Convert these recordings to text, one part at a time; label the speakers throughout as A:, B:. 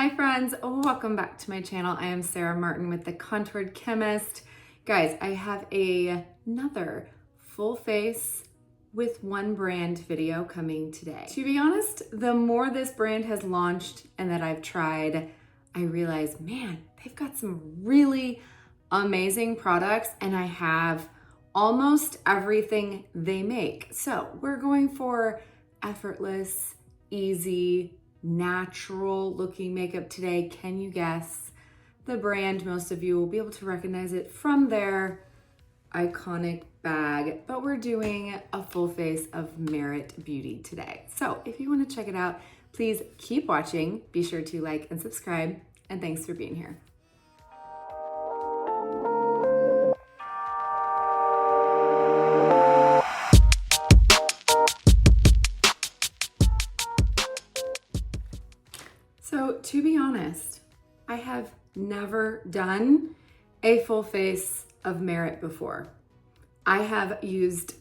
A: Hi friends, welcome back to my channel. I am Sarah Martin with The Contoured Chemist. Guys, I have another full face with one brand video coming today. To be honest, the more this brand has launched and that I've tried, I realize, man, they've got some really amazing products and I have almost everything they make. So we're going for effortless, easy, natural looking makeup today. Can you guess the brand? Most of you will be able to recognize it from their iconic bag, but we're doing a full face of Merit Beauty today. So if you want to check it out, please keep watching. Be sure to like and subscribe, and thanks for being here. So to be honest, I have never done a full face of Merit before. I have used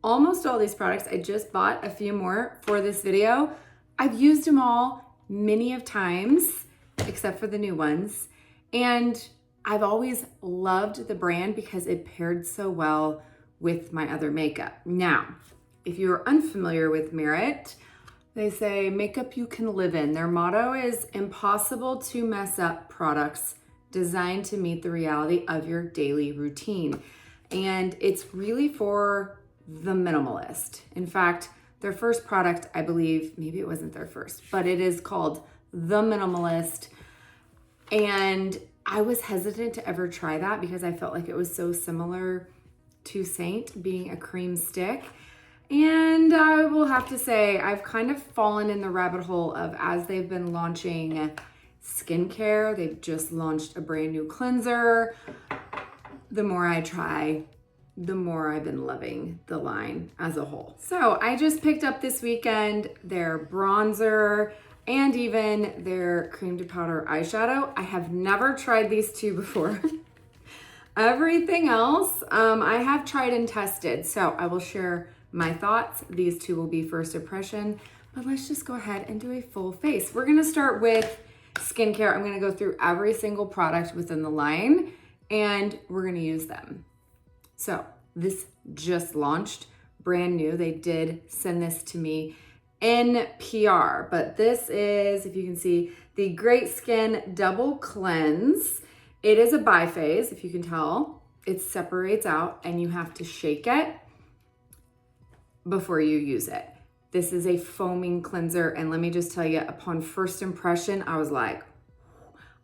A: almost all these products. I just bought a few more for this video. I've used them all many of times, except for the new ones. And I've always loved the brand because it paired so well with my other makeup. Now, if you're unfamiliar with Merit, they say makeup you can live in. Their motto is impossible to mess up products designed to meet the reality of your daily routine. And it's really for the minimalist. In fact, their first product, I believe, maybe it wasn't their first, but it is called The Minimalist. And I was hesitant to ever try that because I felt like it was so similar to Seint being a cream stick. And I will have to say, I've kind of fallen in the rabbit hole of, as they've been launching skincare, they've just launched a brand new cleanser. The more I try, the more I've been loving the line as a whole. So I just picked up this weekend their bronzer and even their cream to powder eyeshadow. I have never tried these two before. Everything else I have tried and tested, so I will share my thoughts. These two will be first impression, but let's just go ahead and do a full face. We're gonna start with skincare. I'm gonna go through every single product within the line and we're gonna use them. So this just launched, brand new. They did send this to me in PR, but this is, if you can see, the Great Skin Double Cleanse. It is a biphase, if you can tell. It separates out and you have to shake it before you use it. This is a foaming cleanser, and let me just tell you, upon first impression, I was like,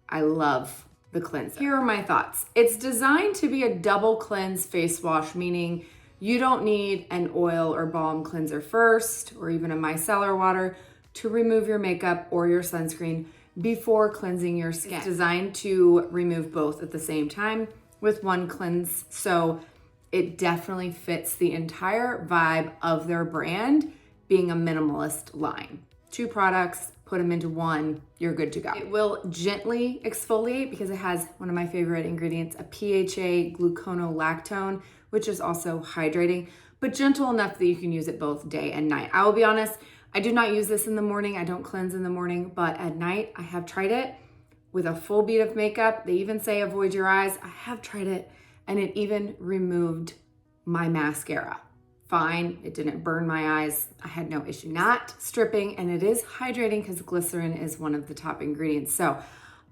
A: I love the cleanser. Here are my thoughts. It's designed to be a double cleanse face wash, meaning you don't need an oil or balm cleanser first, or even a micellar water to remove your makeup or your sunscreen before cleansing your skin. It's designed to remove both at the same time with one cleanse, so it definitely fits the entire vibe of their brand, being a minimalist line. Two products, put them into one, you're good to go. It will gently exfoliate because it has one of my favorite ingredients, a PHA gluconolactone, which is also hydrating, but gentle enough that you can use it both day and night. I will be honest, I do not use this in the morning. I don't cleanse in the morning, but at night I have tried it with a full bead of makeup. They even say avoid your eyes. I have tried it, and it even removed my mascara. Fine, it didn't burn my eyes. I had no issue. Not stripping, and it is hydrating because glycerin is one of the top ingredients. So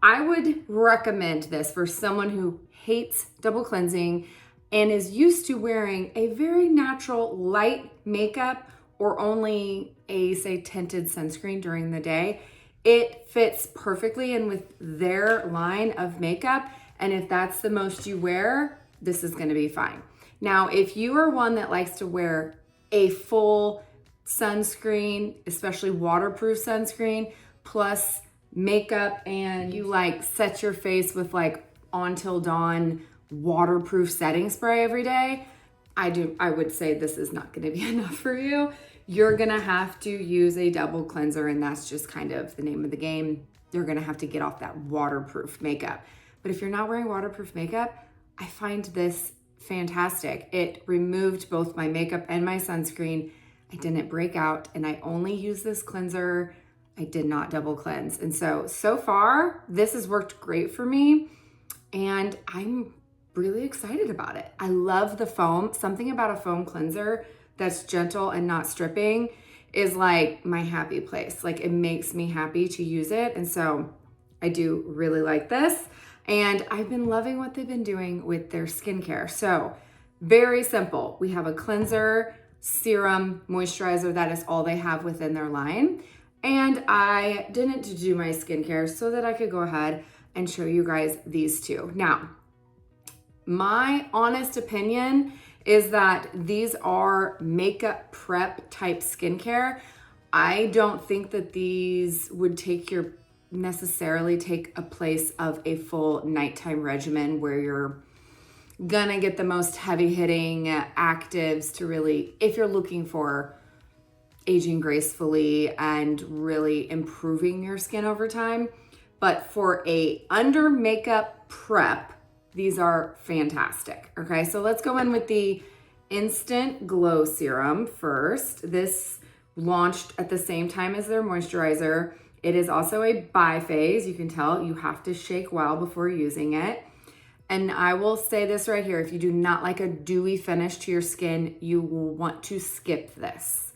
A: I would recommend this for someone who hates double cleansing and is used to wearing a very natural light makeup or only a, say, tinted sunscreen during the day. It fits perfectly in with their line of makeup, and if that's the most you wear, this is gonna be fine. Now, if you are one that likes to wear a full sunscreen, especially waterproof sunscreen, plus makeup, and you like set your face with like On Till Dawn waterproof setting spray every day, I would say this is not gonna be enough for you. You're gonna have to use a double cleanser, and that's just kind of the name of the game. You're gonna have to get off that waterproof makeup. But if you're not wearing waterproof makeup, I find this fantastic. It removed both my makeup and my sunscreen. I didn't break out, and I only use this cleanser I did not double cleanse. And so far, this has worked great for me, and I'm really excited about it. I love the foam. Something about a foam cleanser that's gentle and not stripping is like my happy place. Like, it makes me happy to use it. And so I do really like this. And I've been loving what they've been doing with their skincare. So very simple. We have a cleanser, serum, moisturizer. That is all they have within their line. And I didn't do my skincare so that I could go ahead and show you guys these two. Now, my honest opinion is that these are makeup prep type skincare. I don't think that these would necessarily take a place of a full nighttime regimen where you're gonna get the most heavy hitting actives to really, if you're looking for aging gracefully and really improving your skin over time. But for a under makeup prep, these are fantastic. Okay, so let's go in with the Instant Glow Serum first. This launched at the same time as their moisturizer. It is also a biphase. You can tell you have to shake well before using it. And I will say this right here, if you do not like a dewy finish to your skin, you will want to skip this.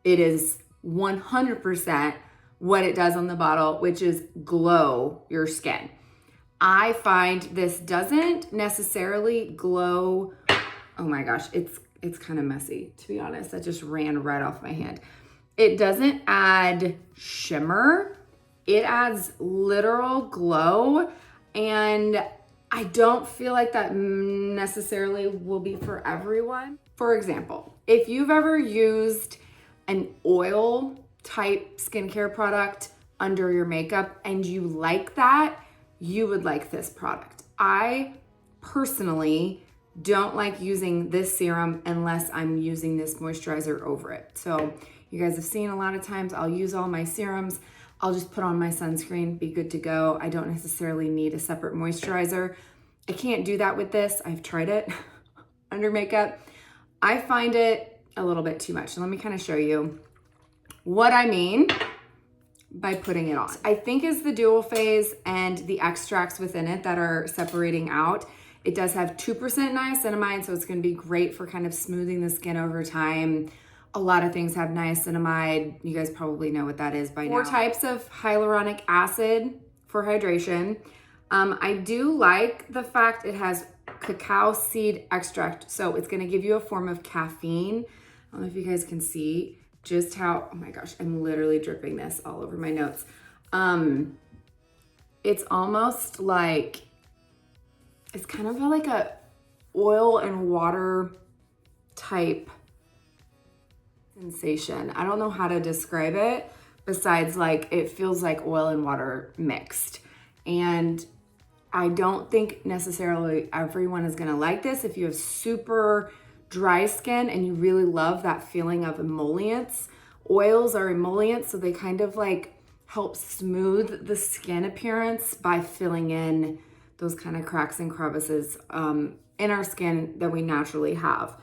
A: It is 100% what it does on the bottle, which is glow your skin. I find this doesn't necessarily glow. Oh my gosh, it's kind of messy, to be honest. That just ran right off my hand. It doesn't add shimmer. It adds literal glow, and I don't feel like that necessarily will be for everyone. For example, if you've ever used an oil type skincare product under your makeup and you like that, you would like this product. I personally don't like using this serum unless I'm using this moisturizer over it. So you guys have seen a lot of times I'll use all my serums, I'll just put on my sunscreen, be good to go. I don't necessarily need a separate moisturizer. I can't do that with this. I've tried it under makeup. I find it a little bit too much. So let me kind of show you what I mean by putting it on. I think is the dual phase and the extracts within it that are separating out. It does have 2% niacinamide, so it's going to be great for kind of smoothing the skin over time. A lot of things have niacinamide. You guys probably know what that is by now. 4 types of hyaluronic acid for hydration. I do like the fact it has cacao seed extract, so it's going to give you a form of caffeine. I don't know if you guys can see just how, oh my gosh, I'm literally dripping this all over my notes. It's almost like, it's kind of like a oil and water type sensation. I don't know how to describe it besides like it feels like oil and water mixed. And I don't think necessarily everyone is gonna like this. If you have super dry skin and you really love that feeling of emollients, oils are emollients, so they kind of like help smooth the skin appearance by filling in those kind of cracks and crevices in our skin that we naturally have.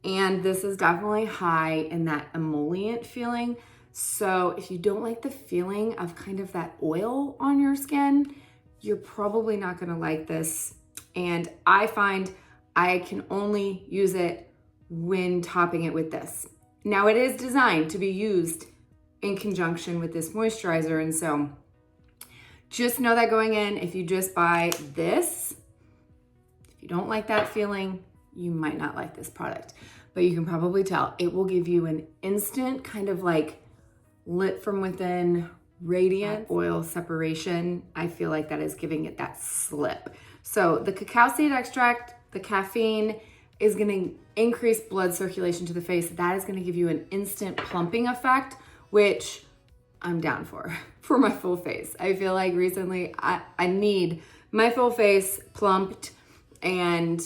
A: And this is definitely high in that emollient feeling. So if you don't like the feeling of kind of that oil on your skin, you're probably not gonna like this. And I find I can only use it when topping it with this. Now it is designed to be used in conjunction with this moisturizer. And so just know that going in, if you just buy this, if you don't like that feeling, you might not like this product. But you can probably tell it will give you an instant kind of like lit from within radiant oil separation. I feel like that is giving it that slip. So the cacao seed extract, the caffeine is gonna increase blood circulation to the face. That is gonna give you an instant plumping effect, which I'm down for my full face. I feel like recently I need my full face plumped and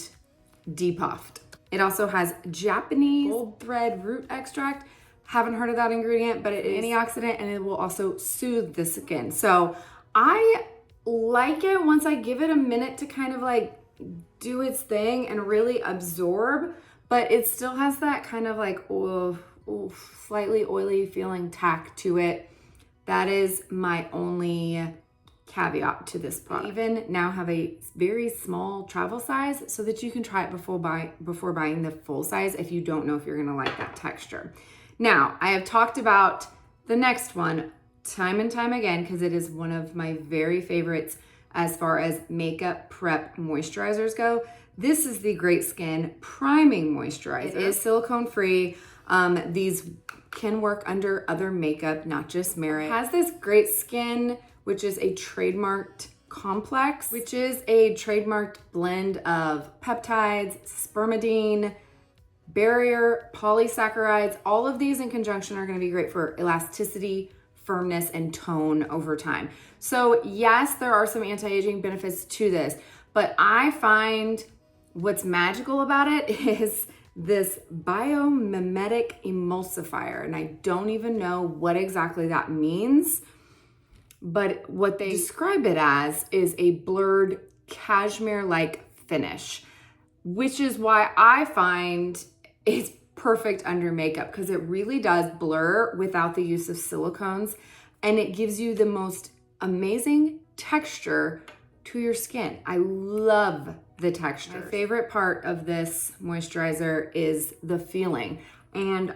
A: depuffed. It also has Japanese gold thread root extract. Haven't heard of that ingredient, but it is antioxidant and it will also soothe the skin. So I like it once I give it a minute to kind of like do its thing and really absorb, but it still has that kind of like slightly oily feeling tack to it. That is my only caveat to this product. I even now have a very small travel size so that you can try it before buying the full size if you don't know if you're gonna like that texture. Now, I have talked about the next one time and time again because it is one of my very favorites as far as makeup prep moisturizers go. This is the Great Skin Priming Moisturizer. It is silicone free. These can work under other makeup, not just Merit. It has this Great Skin, which is a trademarked complex, which is a trademarked blend of peptides, spermidine, barrier, polysaccharides. All of these in conjunction are gonna be great for elasticity, firmness, and tone over time. So yes, there are some anti-aging benefits to this, but I find what's magical about it is this biomimetic emulsifier, and I don't even know what exactly that means, but what they describe it as is a blurred cashmere-like finish, which is why I find it's perfect under makeup because it really does blur without the use of silicones, and it gives you the most amazing texture to your skin. I love the texture. My favorite part of this moisturizer is the feeling. And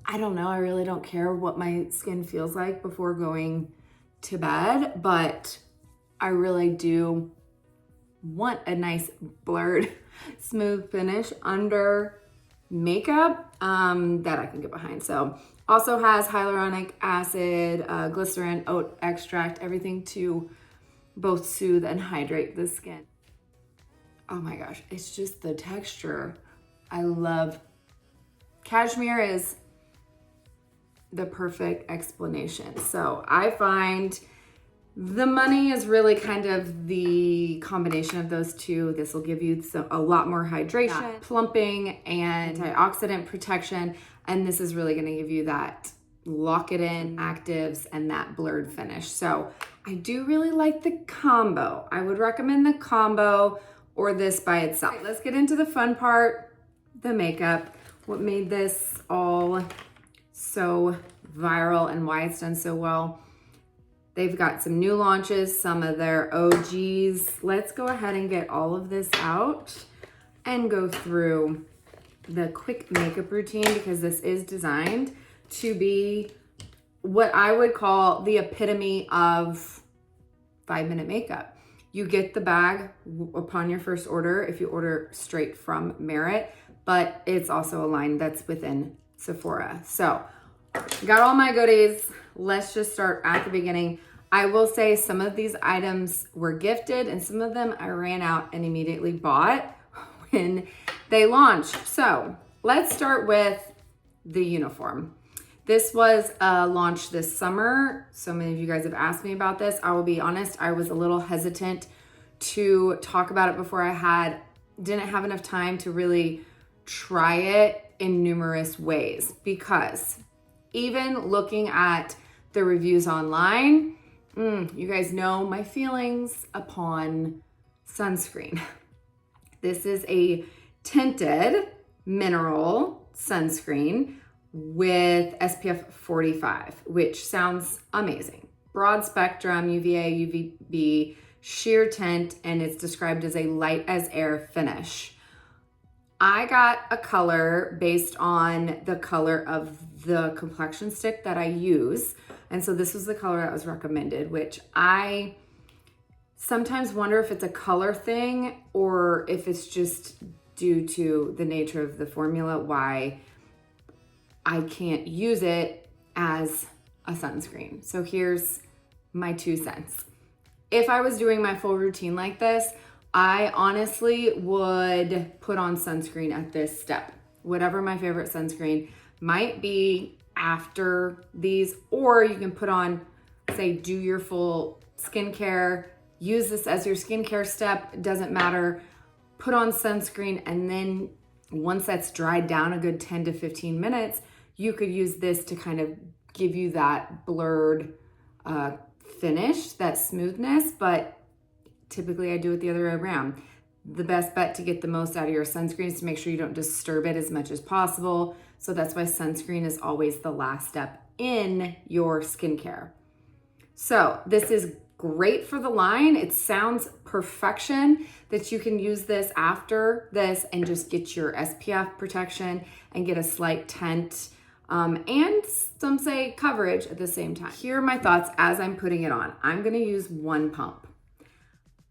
A: I don't know, I really don't care what my skin feels like before going to bed, but I really do want a nice blurred, smooth finish under makeup that I can get behind. So also has hyaluronic acid, glycerin, oat extract, everything to both soothe and hydrate the skin. Oh my gosh, it's just the texture. I love cashmere is the perfect explanation. So I find the money is really kind of the combination of those two. This will give you a lot more hydration, plumping, and antioxidant protection. And this is really gonna give you that lock it in actives and that blurred finish. So I do really like the combo. I would recommend the combo or this by itself. Right, let's get into the fun part, the makeup. What made this all so viral and why it's done so well. They've got some new launches, some of their OGs. Let's go ahead and get all of this out and go through the quick makeup routine because this is designed to be what I would call the epitome of 5-minute makeup. You get the bag upon your first order if you order straight from Merit, but it's also a line that's within Sephora. So got all my goodies. Let's just start at the beginning. I will say some of these items were gifted and some of them I ran out and immediately bought when they launched. So let's start with the uniform. This was launched this summer. So many of you guys have asked me about this. I will be honest, I was a little hesitant to talk about it before didn't have enough time to really try it in numerous ways because even looking at the reviews online, you guys know my feelings upon sunscreen. This is a tinted mineral sunscreen with SPF 45, which sounds amazing. Broad spectrum, UVA, UVB, sheer tint, and it's described as a light as air finish. I got a color based on the color of the complexion stick that I use. And so this was the color that was recommended, which I sometimes wonder if it's a color thing or if it's just due to the nature of the formula, why I can't use it as a sunscreen. So here's my 2 cents. If I was doing my full routine like this, I honestly would put on sunscreen at this step. Whatever my favorite sunscreen might be after these, or you can put on, say, do your full skincare, use this as your skincare step, it doesn't matter. Put on sunscreen, and then once that's dried down a good 10 to 15 minutes, you could use this to kind of give you that blurred finish, that smoothness, but typically I do it the other way around. The best bet to get the most out of your sunscreen is to make sure you don't disturb it as much as possible. So that's why sunscreen is always the last step in your skincare. So this is great for the line. It sounds perfection that you can use this after this and just get your SPF protection and get a slight tint and some say coverage at the same time. Here are my thoughts as I'm putting it on. I'm gonna use one pump.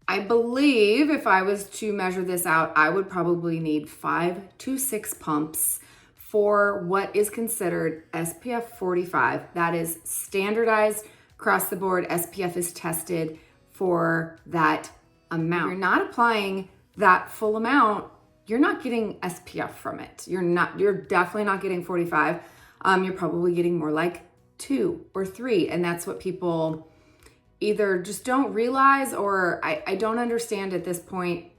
A: I believe if I was to measure this out, I would probably need 5 to 6 pumps for what is considered SPF 45. That is standardized across the board. SPF is tested for that amount. If you're not applying that full amount, you're not getting SPF from it. You're definitely not getting 45. You're probably getting more like 2 or 3. And that's what people either just don't realize, or I don't understand at this point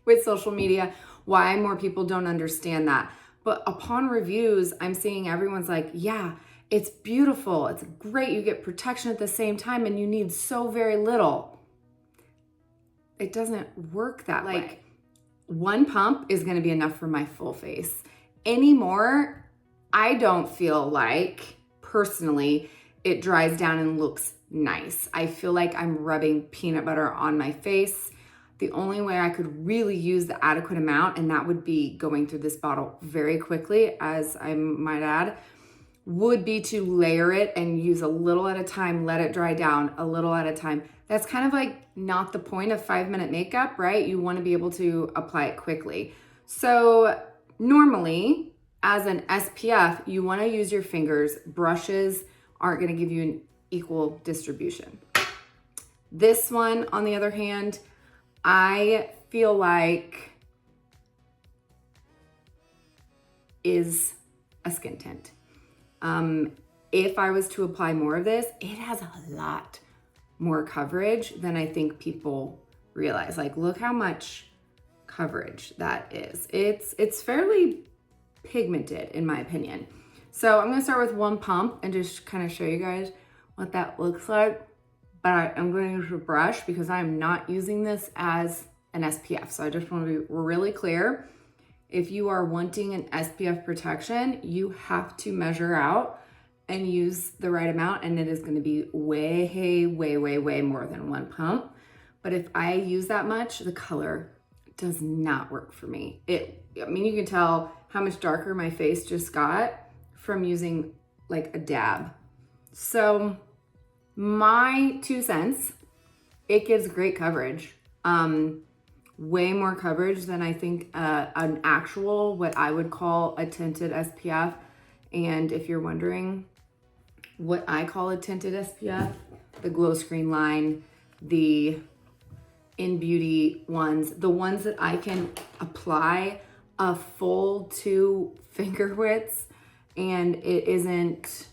A: with social media why more people don't understand that. But upon reviews, I'm seeing everyone's like, yeah, it's beautiful, it's great, you get protection at the same time, and you need so very little. It doesn't work that way. Like, one pump is gonna be enough for my full face. Any more, I don't feel like, personally, it dries down and looks nice. I feel like I'm rubbing peanut butter on my face. The only way I could really use the adequate amount, and that would be going through this bottle very quickly, as I might add, would be to layer it and use a little at a time, let it dry down a little at a time. That's kind of like not the point of 5-minute makeup, right? You want to be able to apply it quickly. So normally, as an SPF, you want to use your fingers. Brushes aren't going to give you an equal distribution. This one, on the other hand, I feel like is a skin tint. If I was to apply more of this, it has a lot more coverage than I think people realize. Like, look how much coverage that is. It's fairly pigmented, in my opinion. So I'm gonna start with one pump and just kind of show you guys what that looks like. But I'm going to use a brush because I'm not using this as an SPF. So I just want to be really clear. If you are wanting an SPF protection, you have to measure out and use the right amount, and it is going to be way more than one pump. But if I use that much, the color does not work for me. I mean, you can tell how much darker my face just got from using like a dab. So my 2 cents, it gives great coverage. Way more coverage than I think an actual, what I would call a tinted SPF. And if you're wondering what I call a tinted SPF, the Glow Screen line, the In Beauty ones, the ones that I can apply a full 2 finger widths and it isn't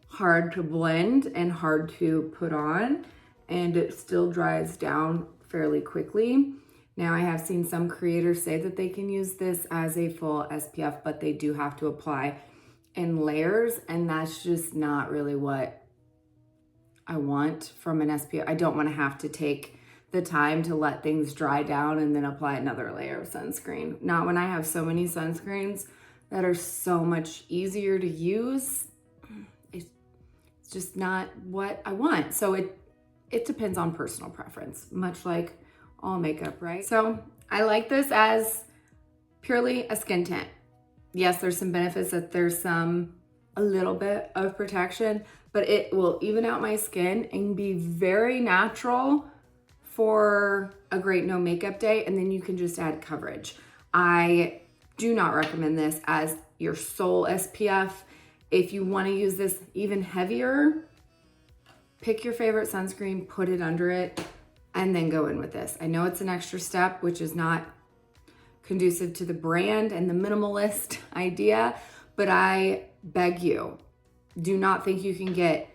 A: hard to blend and hard to put on, and it still dries down fairly quickly. Now, I have seen some creators say that they can use this as a full SPF, but they do have to apply in layers, and that's just not really what I want from an SPF. I don't want to have to take the time to let things dry down and then apply another layer of sunscreen. Not when I have so many sunscreens that are so much easier to use. It's just not what I want. So it depends on personal preference, much like all makeup, right? So I like this as purely a skin tint. Yes, there's some benefits that there's a little bit of protection, but it will even out my skin and be very natural for a great no makeup day. And then you can just add coverage. I do not recommend this as your sole SPF. If you want to use this even heavier, pick your favorite sunscreen, put it under it, and then go in with this. I know it's an extra step, which is not conducive to the brand and the minimalist idea, but I beg you, do not think you can get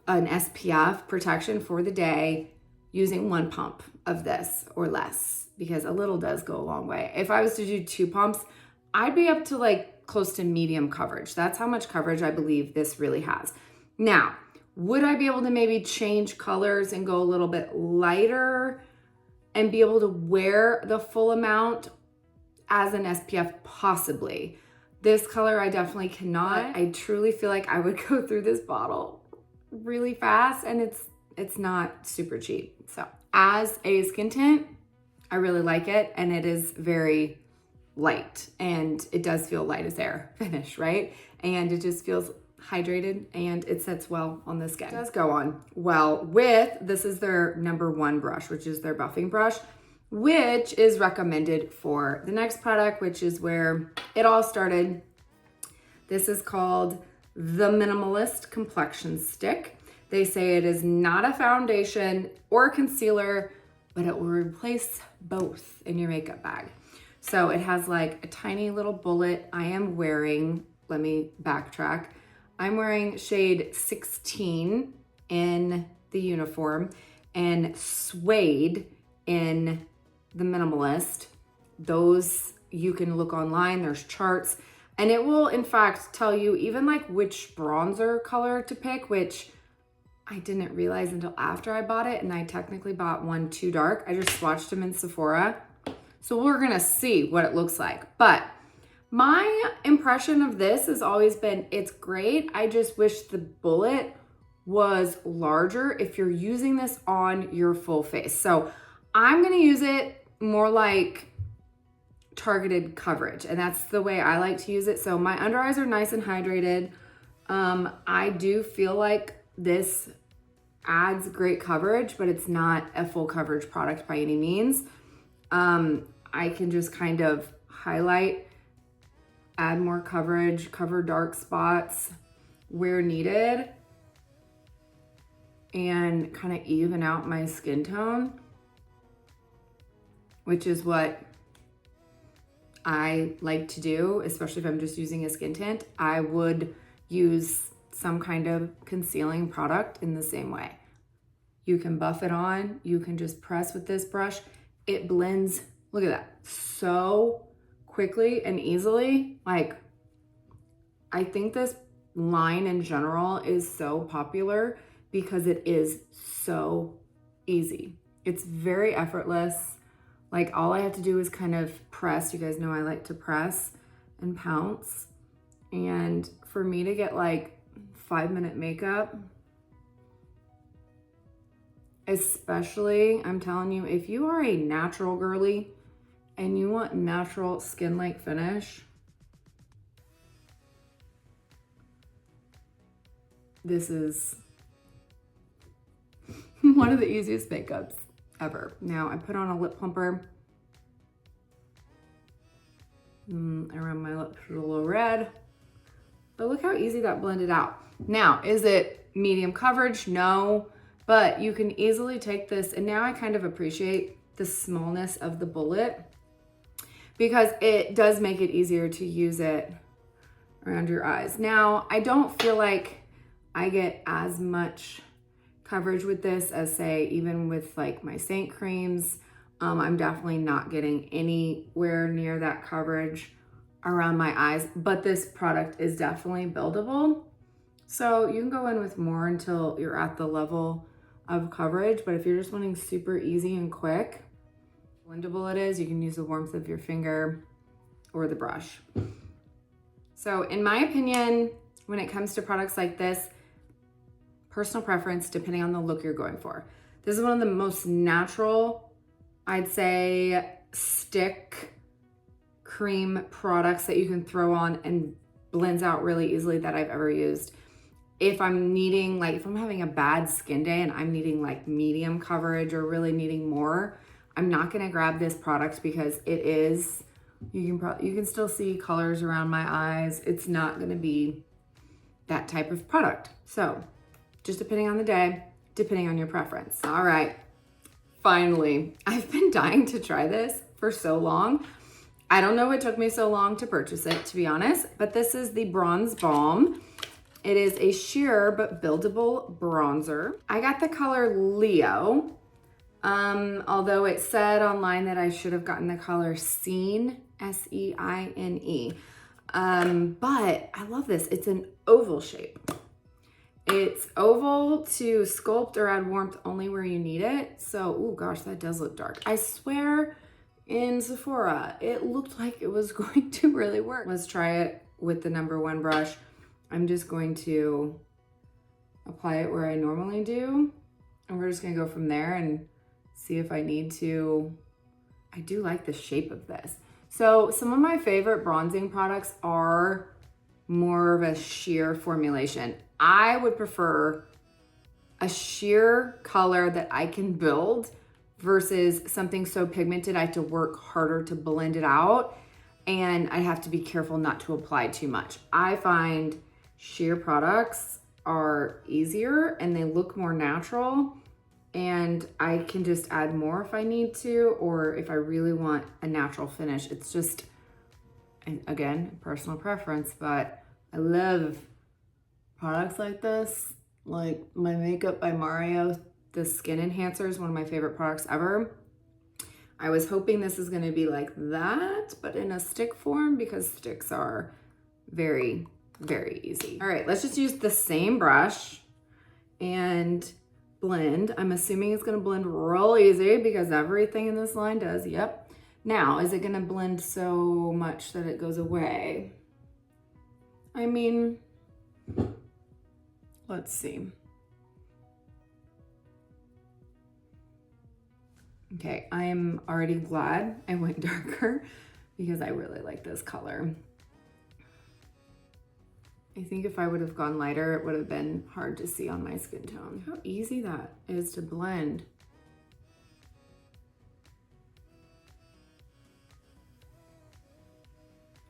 A: an SPF protection for the day using one pump of this or less, because a little does go a long way. If I was to do 2 pumps, I'd be up to like close to medium coverage. That's how much coverage I believe this really has. Now, would I be able to maybe change colors and go a little bit lighter and be able to wear the full amount as an SPF? Possibly. This color, I definitely cannot. I truly feel like I would go through this bottle really fast, and it's not super cheap. So as a skin tint, I really like it, and it is very light, and it does feel light as air finish, right? And it just feels hydrated, and it sets well on the skin. It does go on well with, this is their #1 brush, which is their buffing brush, which is recommended for the next product, which is where it all started. This is called the Minimalist Complexion Stick. They say it is not a foundation or concealer, but it will replace both in your makeup bag. So it has like a tiny little bullet. I am wearing, let me backtrack. I'm wearing shade 16 in the uniform and Suede in the Minimalist. Those you can look online, there's charts, and it will in fact tell you even like which bronzer color to pick, which I didn't realize until after I bought it, and I technically bought one too dark. I just swatched them in Sephora. So we're gonna see what it looks like. But my impression of this has always been, it's great. I just wish the bullet was larger if you're using this on your full face. So I'm gonna use it more like targeted coverage, and that's the way I like to use it. So my under eyes are nice and hydrated. I do feel like this adds great coverage, but it's not a full coverage product by any means. I can just kind of highlight, add more coverage, cover dark spots where needed, and kind of even out my skin tone, which is what I like to do, especially if I'm just using a skin tint. I would use some kind of concealing product in the same way. You can buff it on, you can just press with this brush. It blends, look at that, so quickly and easily. Like, I think this line in general is so popular because it is so easy. It's very effortless. Like, all I have to do is kind of press. You guys know I like to press and pounce. And for me to get like 5-minute makeup, especially, I'm telling you, if you are a natural girly and you want natural skin-like finish, this is one of the easiest makeups ever. Now I put on a lip plumper around my lips, a little red, but look how easy that blended out. Now, is it medium coverage? No, but you can easily take this, and now I kind of appreciate the smallness of the bullet because it does make it easier to use it around your eyes. Now, I don't feel like I get as much coverage with this as, say, even with like my Seint creams. I'm definitely not getting anywhere near that coverage around my eyes, but this product is definitely buildable. So you can go in with more until you're at the level of coverage, but if you're just wanting super easy and quick, blendable it is. You can use the warmth of your finger or the brush. So in my opinion, when it comes to products like this, personal preference depending on the look you're going for. This is one of the most natural, I'd say, stick cream products that you can throw on and blends out really easily that I've ever used. If I'm needing, like, if I'm having a bad skin day and I'm needing like medium coverage or really needing more, I'm not gonna grab this product because it is, you can still see colors around my eyes. It's not gonna be that type of product. So just depending on the day, depending on your preference. All right, finally, I've been dying to try this for so long. I don't know what took me so long to purchase it, to be honest, but this is the Bronze Balm. It is a sheer but buildable bronzer. I got the color Leo, although it said online that I should have gotten the color Seine, S-E-I-N-E. But I love this. It's an oval shape. It's oval to sculpt or add warmth only where you need it. So, oh gosh, that does look dark. I swear in Sephora, it looked like it was going to really work. Let's try it with the #1 brush. I'm just going to apply it where I normally do. And we're just gonna go from there and see if I need to. I do like the shape of this. So some of my favorite bronzing products are more of a sheer formulation. I would prefer a sheer color that I can build versus something so pigmented I have to work harder to blend it out, and I have to be careful not to apply too much. I find sheer products are easier and they look more natural, and I can just add more if I need to, or if I really want a natural finish. It's just, again, personal preference, but I love products like this. Like my Makeup by Mario, the skin enhancer is one of my favorite products ever. I was hoping this is gonna be like that, but in a stick form, because sticks are very, very easy. All right, let's just use the same brush and blend. I'm assuming it's gonna blend real easy because everything in this line does, yep. Now, is it gonna blend so much that it goes away? I mean, let's see. Okay, I am already glad I went darker because I really like this color. I think if I would have gone lighter, it would have been hard to see on my skin tone. How easy that is to blend.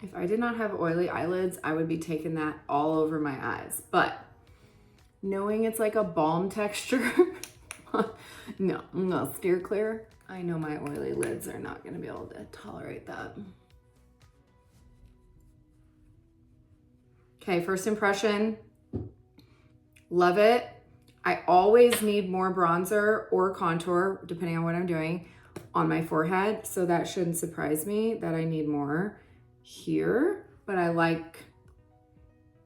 A: If I did not have oily eyelids, I would be taking that all over my eyes. But knowing it's like a balm texture, no, I'm gonna steer clear. I know my oily lids are not gonna be able to tolerate that. Okay, first impression, love it. I always need more bronzer or contour, depending on what I'm doing, on my forehead. So that shouldn't surprise me that I need more here, but I like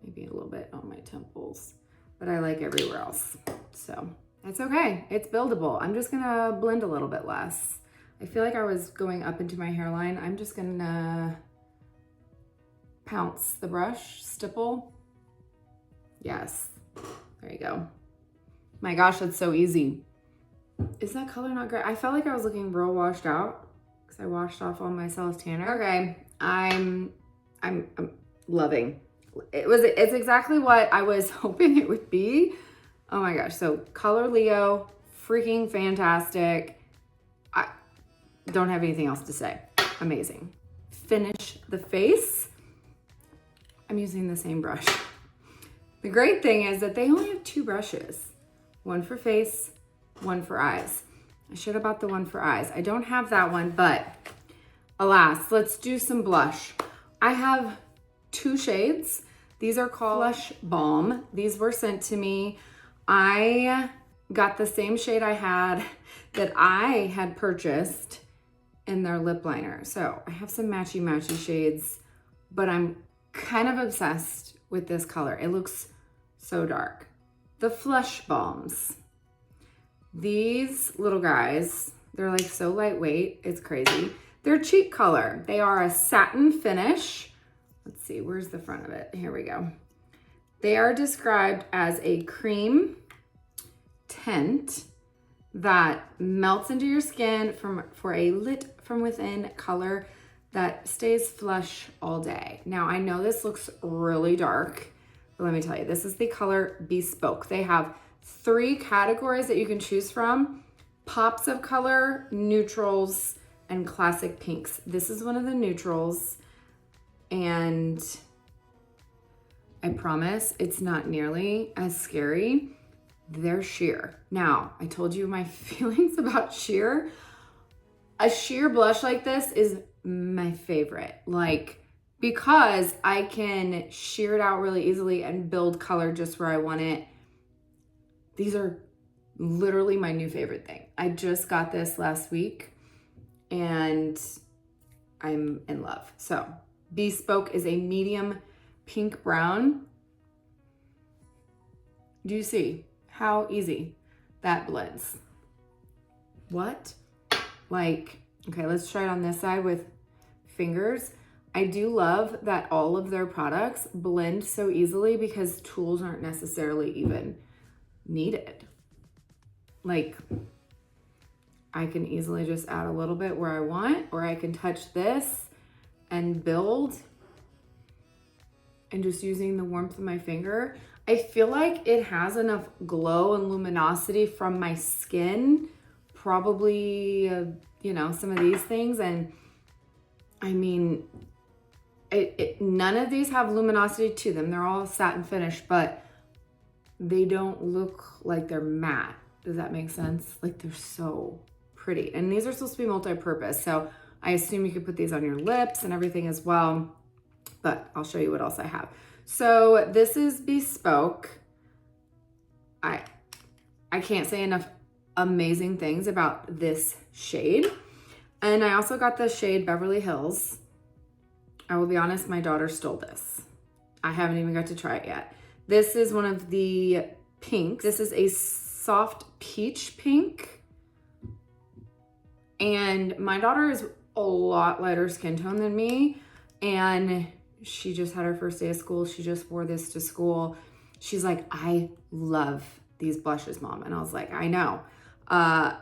A: maybe a little bit on my temples, but I like everywhere else. So that's okay, it's buildable. I'm just gonna blend a little bit less. I feel like I was going up into my hairline. I'm just gonna pounce the brush, stipple. Yes, there you go. My gosh, that's so easy. Is that color not great? I felt like I was looking real washed out because I washed off all my self-tanner. Okay, I'm loving. It's exactly what I was hoping it would be. Oh my gosh, so Color Leo, freaking fantastic. I don't have anything else to say. Amazing. Finish the face. I'm using the same brush. The great thing is that they only have two brushes. One for face, one for eyes. I should have bought the one for eyes. I don't have that one, but alas, let's do some blush. I have two shades. These are called Blush Balm. These were sent to me. I got the same shade I had that I had purchased in their lip liner. So I have some matchy shades, but I'm kind of obsessed with this color. It looks so dark. The Flush Balms. These little guys, they're like so lightweight, it's crazy. They're cheek color. They are a satin finish. Let's see, where's the front of it? Here we go. They are described as a cream tint that melts into your skin for a lit from within color that stays flush all day. Now, I know this looks really dark, but let me tell you, this is the color Bespoke. They have 3 categories that you can choose from: pops of color, neutrals, and classic pinks. This is one of the neutrals, and I promise it's not nearly as scary. They're sheer. Now, I told you my feelings about sheer. A sheer blush like this is my favorite, like, because I can sheer it out really easily and build color just where I want it. These are literally my new favorite thing. I just got this last week and I'm in love. So Bespoke is a medium pink brown. Do you see how easy that blends? What? Like, okay, let's try it on this side with fingers. I do love that all of their products blend so easily because tools aren't necessarily even needed. Like, I can easily just add a little bit where I want, or I can touch this and build, and just using the warmth of my finger. I feel like it has enough glow and luminosity from my skin, probably, you know, some of these things. And I mean, none of these have luminosity to them. They're all satin finish, but they don't look like they're matte. Does that make sense? Like, they're so pretty. And these are supposed to be multi-purpose, so I assume you could put these on your lips and everything as well, but I'll show you what else I have. So this is Bespoke. I can't say enough amazing things about this shade. And I also got the shade Beverly Hills. I will be honest, my daughter stole this. I haven't even got to try it yet. This is one of the pinks. This is a soft peach pink. And my daughter is a lot lighter skin tone than me. And she just had her first day of school. She just wore this to school. She's like, I love these blushes, Mom. And I was like, I know.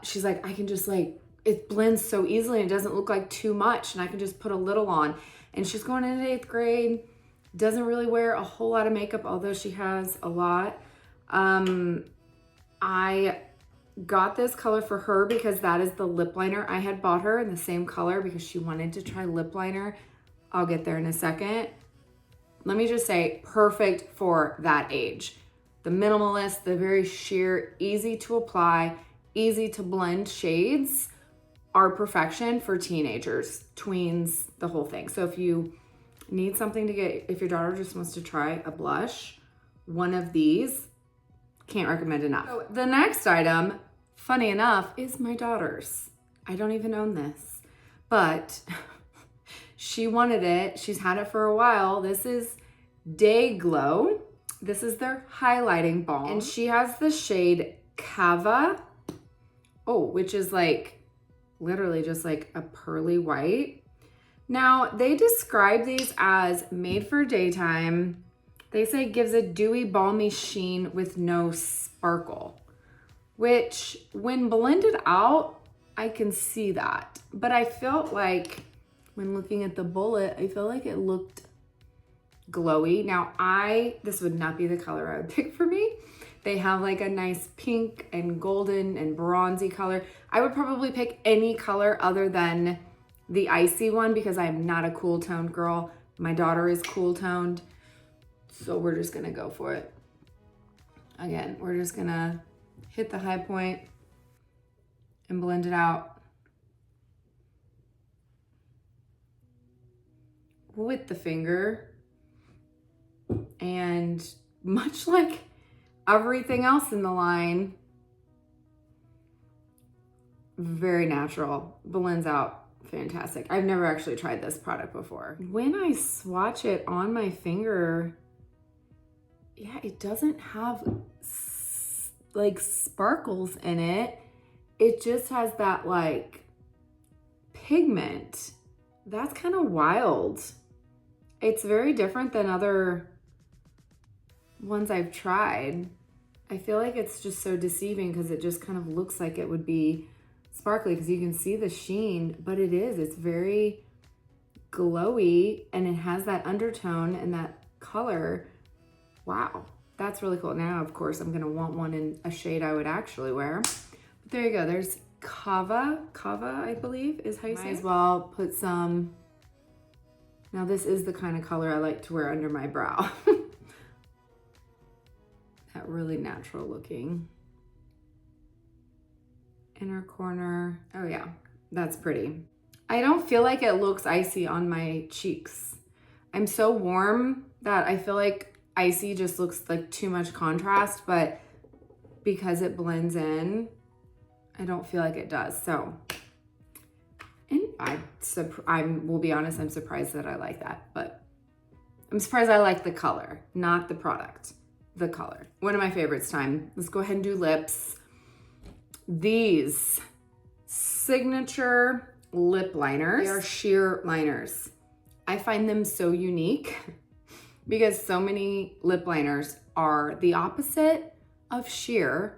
A: She's like, I can just like, it blends so easily and it doesn't look like too much. And I can just put a little on. And she's going into 8th grade. Doesn't really wear a whole lot of makeup, although she has a lot. I got this color for her because that is the lip liner I had bought her in the same color because she wanted to try lip liner. I'll get there in a second. Let me just say, perfect for that age. The minimalist, the very sheer, easy to apply, easy to blend shades are perfection for teenagers, tweens, the whole thing. So if you need something to get, if your daughter just wants to try a blush, one of these, can't recommend enough. So the next item, funny enough, is my daughter's. I don't even own this, but she wanted it. She's had it for a while. This is Day Glow. This is their highlighting balm. And she has the shade Cava, which is like literally just like a pearly white. Now, they describe these as made for daytime. They say it gives a dewy, balmy sheen with no sparkle, which when blended out, I can see that. But I felt like when looking at the bullet, I feel like it looked glowy. Now, this would not be the color I would pick for me. They have like a nice pink and golden and bronzy color. I would probably pick any color other than the icy one because I'm not a cool toned girl. My daughter is cool toned. So we're just gonna go for it. Again, we're just gonna hit the high point and blend it out with the finger. And much like everything else in the line, very natural, blends out fantastic. I've never actually tried this product before. When I swatch it on my finger, yeah, it doesn't have like sparkles in it. It just has that like pigment. That's kind of wild. It's very different than other ones I've tried. I feel like it's just so deceiving because it just kind of looks like it would be sparkly because you can see the sheen, but it's very glowy and it has that undertone and that color. Wow, that's really cool. Now, of course, I'm gonna want one in a shade I would actually wear. But there you go, there's Cava, I believe is how you say it. Might as well put some, now this is the kind of color I like to wear under my brow. That really natural looking inner corner. Oh yeah, that's pretty. I don't feel like it looks icy on my cheeks. I'm so warm that I feel like icy just looks like too much contrast, but because it blends in, I don't feel like it does. So, and I will be honest, I'm surprised that I like that, but I'm surprised I like the color, not the product, the color. One of my favorites time. Let's go ahead and do lips. These signature lip liners, they are sheer liners. I find them so unique because so many lip liners are the opposite of sheer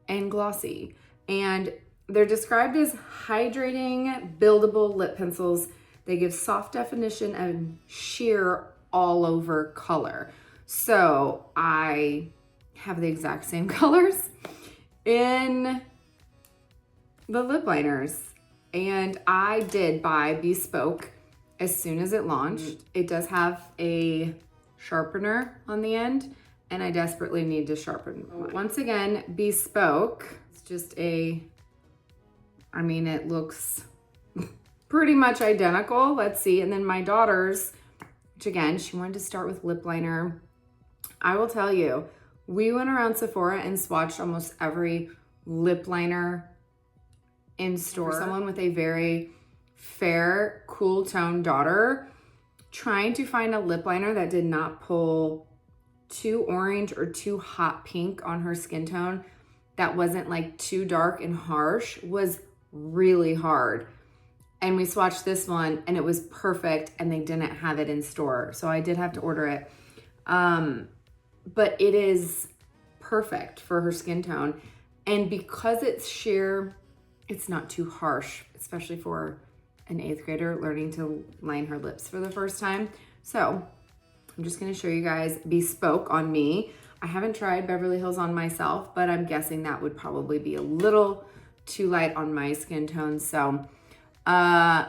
A: and glossy. And they're described as hydrating, buildable lip pencils. They give soft definition and sheer all over color. So I have the exact same colors in the lip liners. And I did buy Bespoke as soon as it launched. It does have a sharpener on the end, and I desperately need to sharpen. Once again, Bespoke. It's just I mean, it looks pretty much identical. Let's see. And then my daughter's, which again, she wanted to start with lip liner. I will tell you, we went around Sephora and swatched almost every lip liner in store. For someone with a very fair, cool tone daughter, trying to find a lip liner that did not pull too orange or too hot pink on her skin tone, that wasn't like too dark and harsh, was really hard. And we swatched this one and it was perfect, and they didn't have it in store. So I did have to order it. But it is perfect for her skin tone. And because it's sheer, it's not too harsh, especially for an 8th grader learning to line her lips for the first time. So I'm just gonna show you guys Bespoke on me. I haven't tried Beverly Hills on myself, but I'm guessing that would probably be a little too light on my skin tone. So I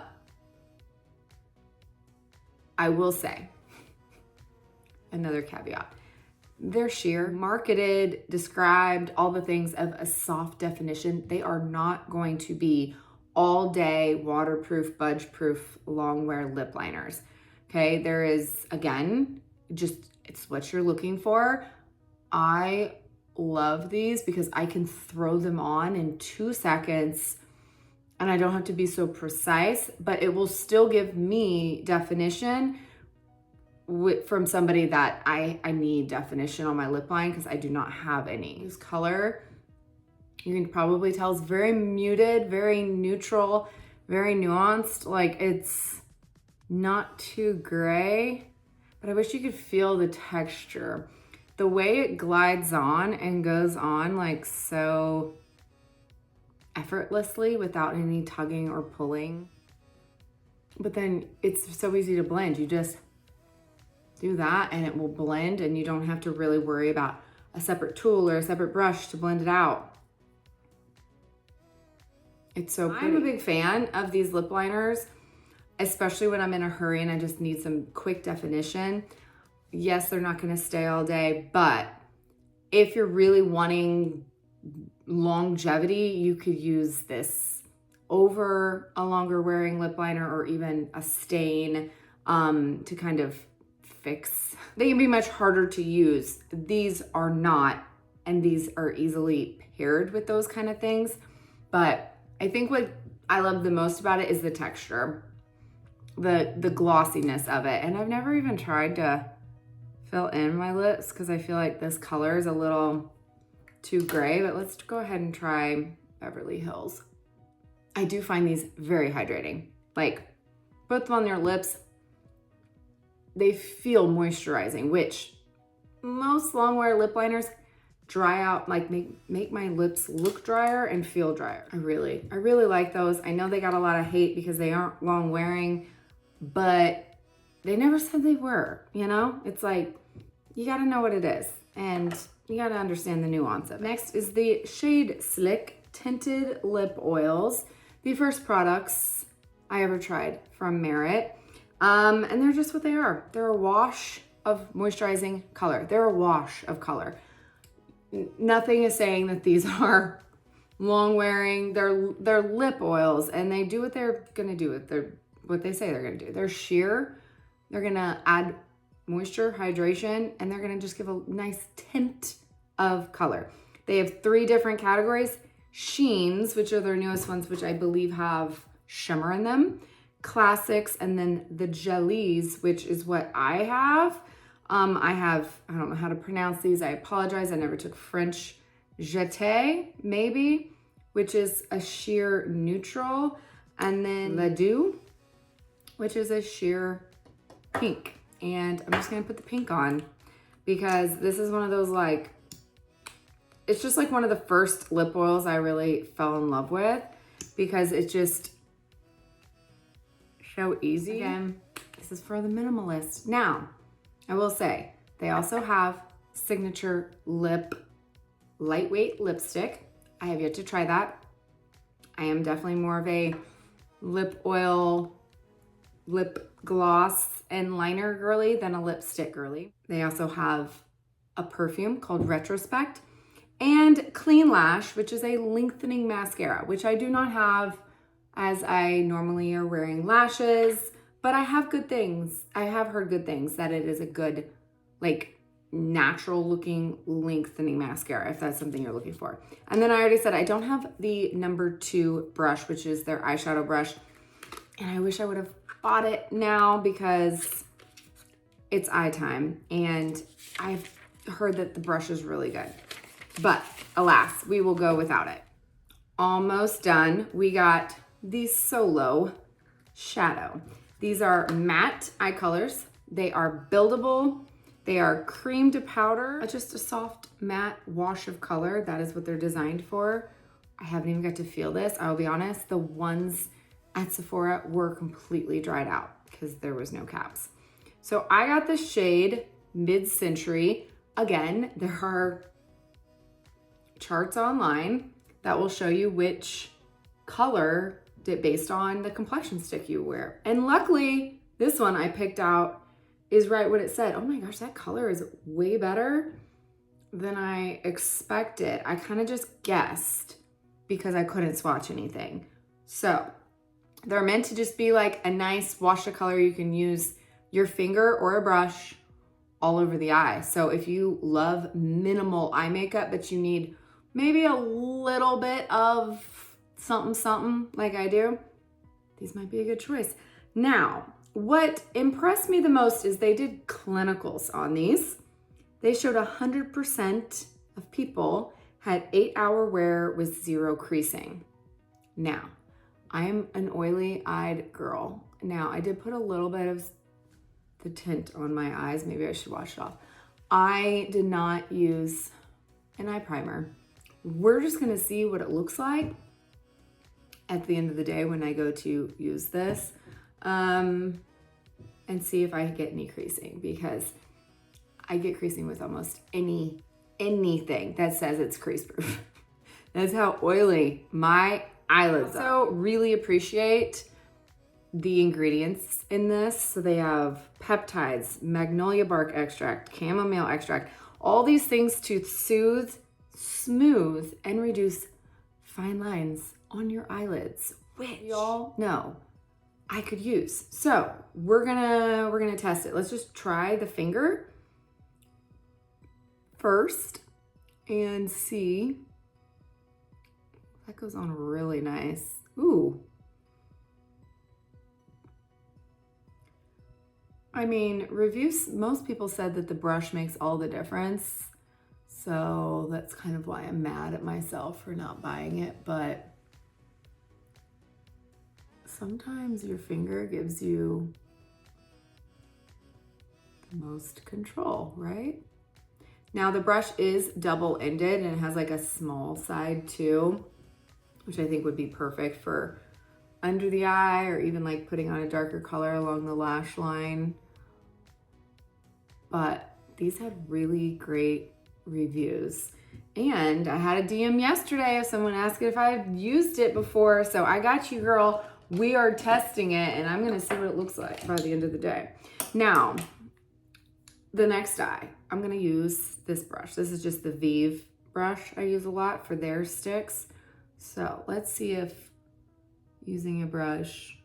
A: will say, another caveat, they're sheer, marketed, described, all the things of a soft definition. They are not going to be all day waterproof, budge proof, long wear lip liners. Okay, there is, again, just, it's what you're looking for. I love these because I can throw them on in 2 seconds and I don't have to be so precise, but it will still give me definition from somebody that I need definition on my lip line because I do not have any. This color, you can probably tell, is very muted, very neutral, very nuanced. Like, it's not too gray, but I wish you could feel the texture. The way it glides on and goes on like so effortlessly without any tugging or pulling. But then it's so easy to blend. You just do that and it will blend, and you don't have to really worry about a separate tool or a separate brush to blend it out. It's so pretty. I'm a big fan of these lip liners, especially when I'm in a hurry and I just need some quick definition. Yes, they're not gonna stay all day, but if you're really wanting longevity, you could use this over a longer wearing lip liner or even a stain to kind of fix. They can be much harder to use. These are not, and these are easily paired with those kind of things. But I think what I love the most about it is the texture, the glossiness of it. And I've never even tried to fill in my lips because I feel like this color is a little too gray, but let's go ahead and try Beverly Hills. I do find these very hydrating. Like, put them on your lips, they feel moisturizing, which most long wear lip liners dry out, like make my lips look drier and feel drier. I really like those. I know they got a lot of hate because they aren't long wearing, but they never said they were, you know? It's like, you gotta know what it is and you gotta understand the nuance of it. Next is the Shade Slick Tinted Lip Oils. The first products I ever tried from Merit. And they're just what they are. They're a wash of moisturizing color. They're a wash of color. Nothing is saying that these are long wearing. They're lip oils, and they do what they're gonna do. What they say they're gonna do. They're sheer. They're gonna add moisture, hydration, and they're gonna just give a nice tint of color. They have 3 different categories. Sheens, which are their newest ones, which I believe have shimmer in them. Classics, and then the jellies, which is what I have. I don't know how to pronounce these. I apologize. I never took French. Jeté, maybe, which is a sheer neutral. And then Le Doux, which is a sheer pink. And I'm just gonna put the pink on because this is one of those, like, it's just like one of the first lip oils I really fell in love with because it's just so easy. Again, this is for the minimalist. Now, I will say, they also have signature lip lightweight lipstick. I have yet to try that. I am definitely more of a lip oil, lip gloss and liner girly than a lipstick girly. They also have a perfume called Retrospect and Clean Lash, which is a lengthening mascara, which I do not have as I normally are wearing lashes, but I have good things. I have heard good things that it is a good, like, natural looking lengthening mascara if that's something you're looking for. And then I already said I don't have the number 2 brush, which is their eyeshadow brush. And I wish I would have bought it now because it's eye time and I've heard that the brush is really good. But alas, we will go without it. Almost done. We got the Solo Shadow. These are matte eye colors. They are buildable. They are cream to powder, just a soft matte wash of color. That is what they're designed for. I haven't even got to feel this. I'll be honest, the ones at Sephora were completely dried out because there was no caps. So I got the shade Mid-Century. Again, there are charts online that will show you which color based on the complexion stick you wear. And luckily, this one I picked out is right what it said. Oh my gosh, that color is way better than I expected. I kind of just guessed because I couldn't swatch anything. So they're meant to just be like a nice wash of color. You can use your finger or a brush all over the eye. So if you love minimal eye makeup, but you need maybe a little bit of something like I do, these might be a good choice. Now, what impressed me the most is they did clinicals on these. They showed 100% of people had 8-hour wear with 0 creasing. Now, I am an oily-eyed girl. Now, I did put a little bit of the tint on my eyes. Maybe I should wash it off. I did not use an eye primer. We're just gonna see what it looks like at the end of the day when I go to use this. And see if I get any creasing because I get creasing with almost anything that says it's crease proof. That's how oily my eyelids are. Also really appreciate the ingredients in this. So they have peptides, magnolia bark extract, chamomile extract, all these things to soothe, smooth, and reduce fine lines on your eyelids, which y'all know I could use. So we're gonna test it. Let's just try the finger first and see. That goes on really nice. Ooh. I mean, reviews, most people said that the brush makes all the difference. So that's kind of why I'm mad at myself for not buying it, but sometimes your finger gives you the most control, right? Now the brush is double-ended and it has like a small side too, which I think would be perfect for under the eye or even like putting on a darker color along the lash line. But these had really great reviews. And I had a DM yesterday of someone asking if I had used it before. So I got you, girl. We are testing it and I'm gonna see what it looks like by the end of the day. Now, the next eye, I'm gonna use this brush. This is just the Vive brush I use a lot for their sticks. So let's see if using a brush,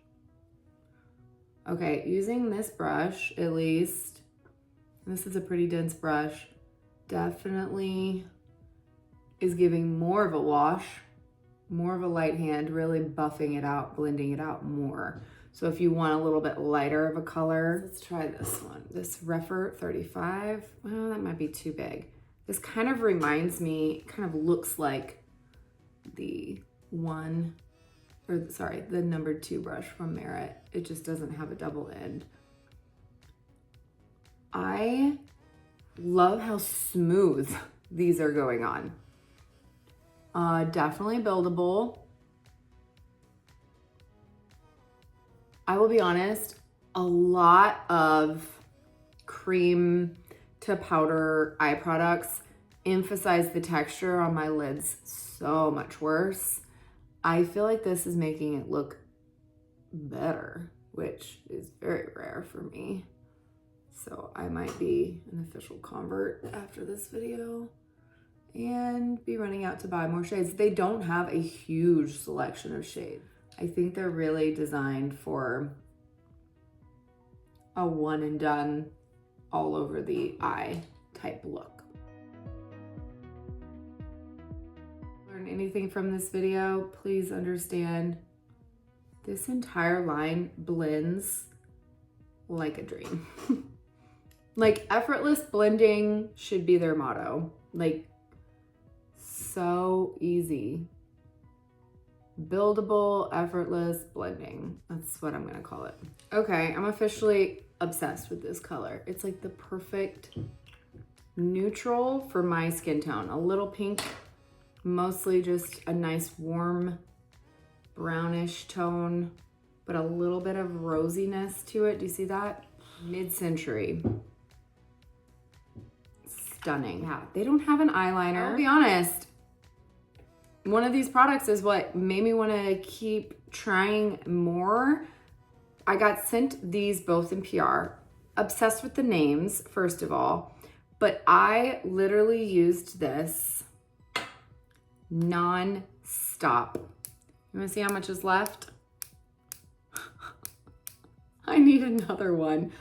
A: okay, using this brush at least, this is a pretty dense brush, definitely is giving more of a wash, more of a light hand, really buffing it out, blending it out more. So if you want a little bit lighter of a color, let's try this one. This Refer 35, well, that might be too big. This kind of reminds me, kind of looks like the the number 2 brush from Merit. It just doesn't have a double end. I love how smooth these are going on. Definitely buildable. I will be honest, a lot of cream to powder eye products emphasize the texture on my lids so much worse. I feel like this is making it look better, which is very rare for me. So I might be an official convert after this video and be running out to buy more shades. They don't have a huge selection of shades. I think they're really designed for a one and done, all over the eye type look. Learn anything from this video, please understand this entire line blends like a dream. Like effortless blending should be their motto. Like so easy. Buildable, effortless blending. That's what I'm gonna call it. Okay, I'm officially obsessed with this color. It's like the perfect neutral for my skin tone. A little pink, mostly just a nice warm brownish tone, but a little bit of rosiness to it. Do you see that? Mid-century. Stunning. Yeah, they don't have an eyeliner. I'll be honest, one of these products is what made me want to keep trying more. I got sent these both in PR. Obsessed with the names, first of all, but I literally used this non-stop. You wanna see how much is left? I need another one.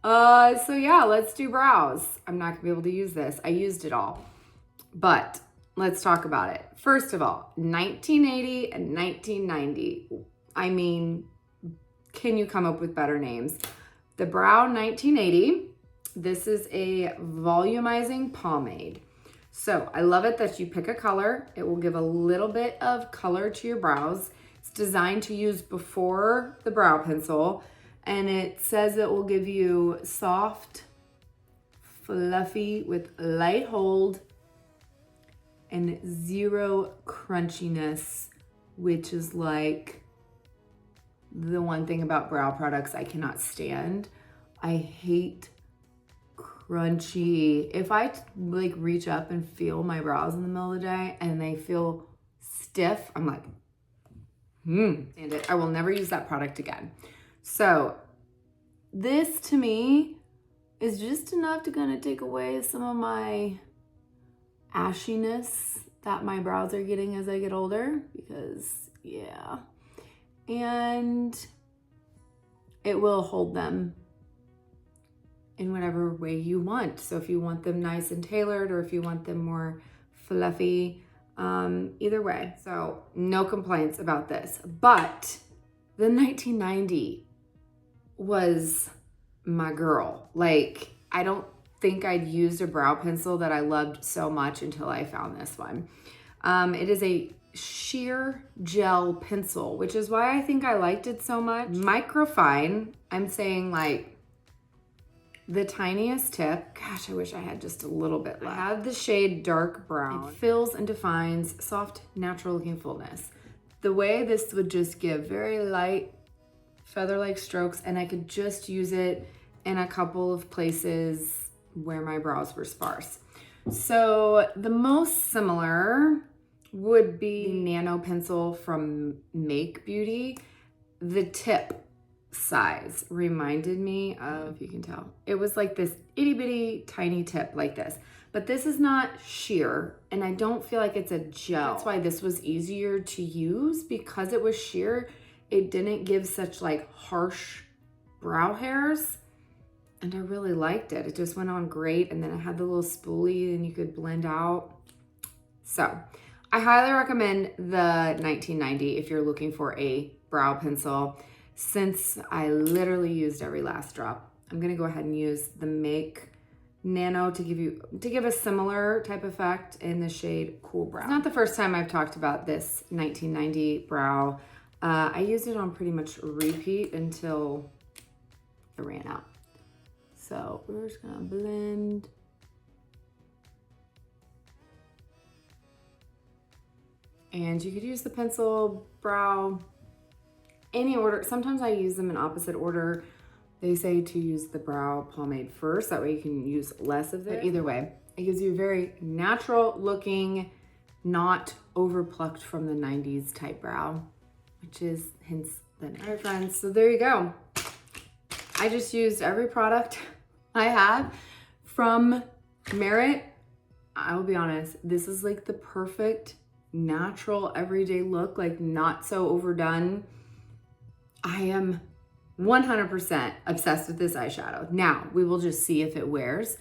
A: So yeah, let's do brows. I'm not gonna be able to use this. I used it all, but let's talk about it. First of all, 1980 and 1990. I mean, can you come up with better names? The Brow 1980. This is a volumizing pomade. So I love it that you pick a color. It will give a little bit of color to your brows. It's designed to use before the brow pencil, and it says it will give you soft, fluffy with light hold and zero crunchiness, which is like the one thing about brow products I cannot stand. I hate crunchy. If I like reach up and feel my brows in the middle of the day and they feel stiff, I'm like, and I will never use that product again. So this to me is just enough to kind of take away some of my ashiness that my brows are getting as I get older, because yeah, and it will hold them in whatever way you want. So if you want them nice and tailored, or if you want them more fluffy, either way. So no complaints about this. But the 1990 was my girl. Like, I don't think I'd used a brow pencil that I loved so much until I found this one. It is a sheer gel pencil, which is why I think I liked it so much. Microfine, I'm saying like the tiniest tip. Gosh, I wish I had just a little bit left. I have the shade dark brown. It fills and defines soft, natural looking fullness. The way this would just give very light feather-like strokes, and I could just use it in a couple of places where my brows were sparse. So the most similar would be the Nano pencil from Make Beauty. The tip size reminded me of, if you can tell, it was like this itty bitty tiny tip like this, but this is not sheer, and I don't feel like it's a gel. That's why this was easier to use, because it was sheer. It didn't give such like harsh brow hairs, and I really liked it. It just went on great, and then it had the little spoolie and you could blend out. So I highly recommend the 1990 if you're looking for a brow pencil. Since I literally used every last drop, I'm gonna go ahead and use the Make Nano to give a similar type effect in the shade Cool Brown. It's not the first time I've talked about this 1990 brow. I used it on pretty much repeat until it ran out. So we're just gonna blend. And you could use the pencil, brow, any order. Sometimes I use them in opposite order. They say to use the brow pomade first, that way you can use less of it. But either way, it gives you a very natural looking, not over plucked from the 90s type brow, which is hence the name. All right, friends, so there you go. I just used every product I have from Merit. I will be honest, this is like the perfect natural everyday look, like not so overdone. I am 100% obsessed with this eyeshadow. Now, we will just see if it wears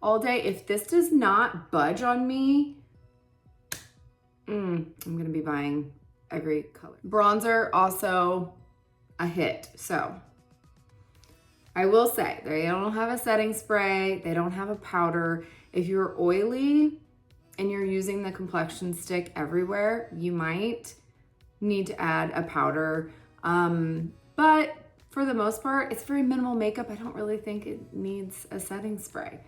A: all day. If this does not budge on me, I'm gonna be buying every color. Bronzer, also a hit. So I will say, they don't have a setting spray, they don't have a powder. If you're oily and you're using the complexion stick everywhere, you might need to add a powder. But for the most part, it's very minimal makeup. I don't really think it needs a setting spray.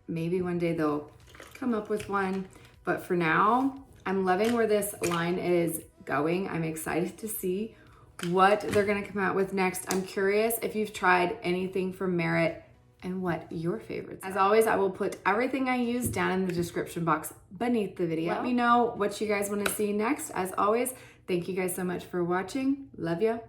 A: Maybe one day they'll come up with one. But for now, I'm loving where this line is going. I'm excited to see what they're gonna come out with next. I'm curious if you've tried anything from Merit and what your favorites are. As always, I will put everything I use down in the description box beneath the video. Let me know what you guys wanna see next. As always, thank you guys so much for watching. Love ya.